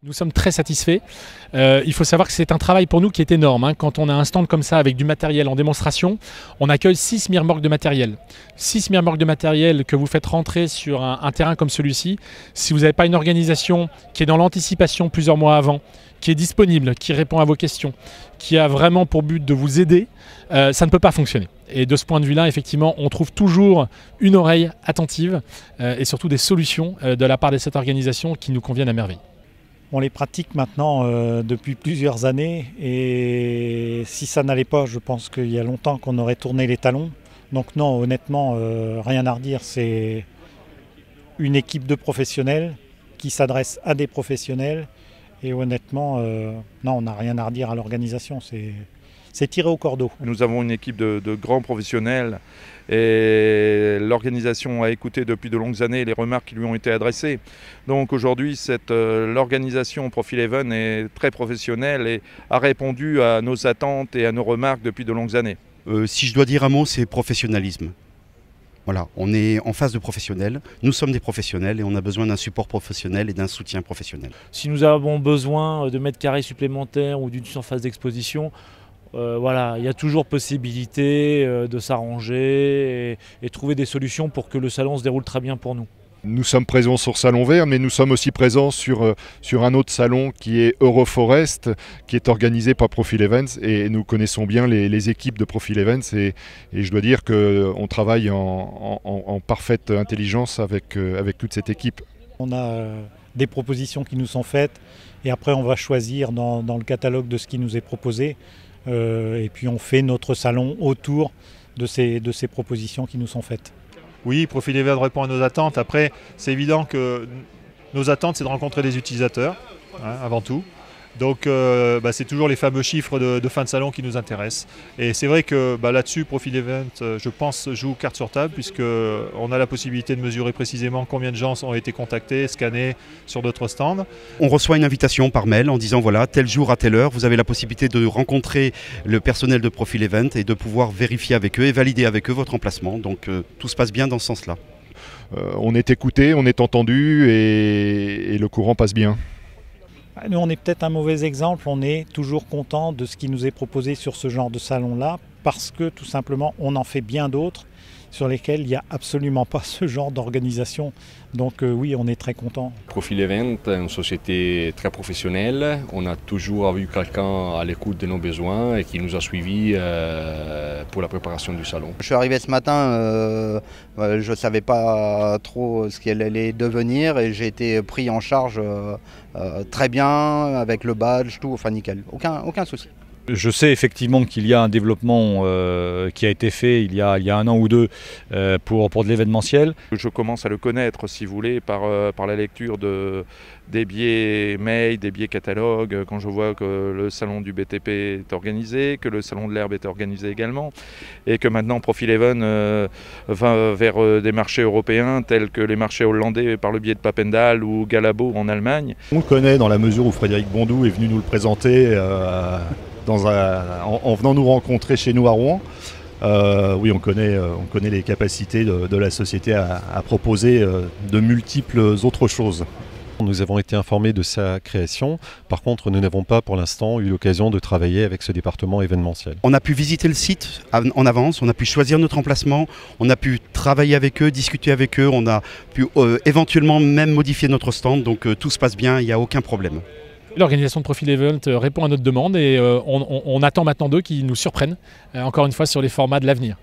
Nous sommes très satisfaits. Il faut savoir que c'est un travail pour nous qui est énorme. Quand on a un stand comme ça avec du matériel en démonstration, on accueille 6 miremorques de matériel. 6 miremorques de matériel que vous faites rentrer sur un terrain comme celui-ci. Si vous n'avez pas une organisation qui est dans l'anticipation plusieurs mois avant, qui est disponible, qui répond à vos questions, qui a vraiment pour but de vous aider, ça ne peut pas fonctionner. Et de ce point de vue-là, effectivement, on trouve toujours une oreille attentive et surtout des solutions de la part de cette organisation qui nous conviennent à merveille. On les pratique maintenant depuis plusieurs années et si ça n'allait pas, je pense qu'il y a longtemps qu'on aurait tourné les talons. Donc non, honnêtement, rien à redire. C'est une équipe de professionnels qui s'adresse à des professionnels et honnêtement, non, on n'a rien à redire à l'organisation. C'est tiré au cordeau. Nous avons une équipe de grands professionnels et l'organisation a écouté depuis de longues années les remarques qui lui ont été adressées. Donc aujourd'hui, l'organisation Profil Even est très professionnelle et a répondu à nos attentes et à nos remarques depuis de longues années. Si je dois dire un mot, c'est professionnalisme. Voilà, on est en face de professionnels, nous sommes des professionnels et on a besoin d'un support professionnel et d'un soutien professionnel. Si nous avons besoin de mètres carrés supplémentaires ou d'une surface d'exposition, voilà, il y a toujours possibilité de s'arranger et trouver des solutions pour que le salon se déroule très bien pour nous. Nous sommes présents sur Salon Vert, mais nous sommes aussi présents sur un autre salon qui est Euroforest, qui est organisé par Profil Events et nous connaissons bien les équipes de Profil Events et je dois dire qu'on travaille en parfaite intelligence avec toute cette équipe. On a des propositions qui nous sont faites et après on va choisir dans le catalogue de ce qui nous est proposé. Et puis on fait notre salon autour de ces propositions qui nous sont faites. Oui, Profil Event répond à nos attentes. Après, c'est évident que nos attentes, c'est de rencontrer des utilisateurs, avant tout. Donc c'est toujours les fameux chiffres de fin de salon qui nous intéressent. Et c'est vrai que là-dessus, Profil Event, je pense, joue carte sur table puisqu'on a la possibilité de mesurer précisément combien de gens ont été contactés, scannés sur d'autres stands. On reçoit une invitation par mail en disant voilà, tel jour à telle heure, vous avez la possibilité de rencontrer le personnel de Profil Event et de pouvoir vérifier avec eux et valider avec eux votre emplacement. Donc tout se passe bien dans ce sens-là. On est écouté, on est entendu et le courant passe bien. Nous, on est peut-être un mauvais exemple, on est toujours content de ce qui nous est proposé sur ce genre de salon-là parce que tout simplement on en fait bien d'autres sur lesquels il n'y a absolument pas ce genre d'organisation. Donc oui, on est très content. Profil Event, une société très professionnelle. On a toujours eu quelqu'un à l'écoute de nos besoins et qui nous a suivis pour la préparation du salon. Je suis arrivé ce matin, je ne savais pas trop ce qu'elle allait devenir et j'ai été pris en charge très bien avec le badge, tout, enfin nickel, aucun souci. Je sais effectivement qu'il y a un développement qui a été fait il y a un an ou deux pour de l'événementiel. Je commence à le connaître, si vous voulez, par la lecture des biais mail, des biais catalogues, quand je vois que le salon du BTP est organisé, que le salon de l'herbe est organisé également, et que maintenant Profil Even va vers des marchés européens tels que les marchés hollandais par le biais de Papendal ou Galabo en Allemagne. On le connaît dans la mesure où Frédéric Bondou est venu nous le présenter en venant nous rencontrer chez nous à Rouen. Oui, on connaît les capacités de la société à proposer de multiples autres choses. Nous avons été informés de sa création. Par contre, nous n'avons pas pour l'instant eu l'occasion de travailler avec ce département événementiel. On a pu visiter le site en avance, on a pu choisir notre emplacement, on a pu travailler avec eux, discuter avec eux, on a pu éventuellement même modifier notre stand. Donc tout se passe bien, il n'y a aucun problème. L'organisation de Profil Event répond à notre demande et on attend maintenant d'eux qu'ils nous surprennent, encore une fois, sur les formats de l'avenir.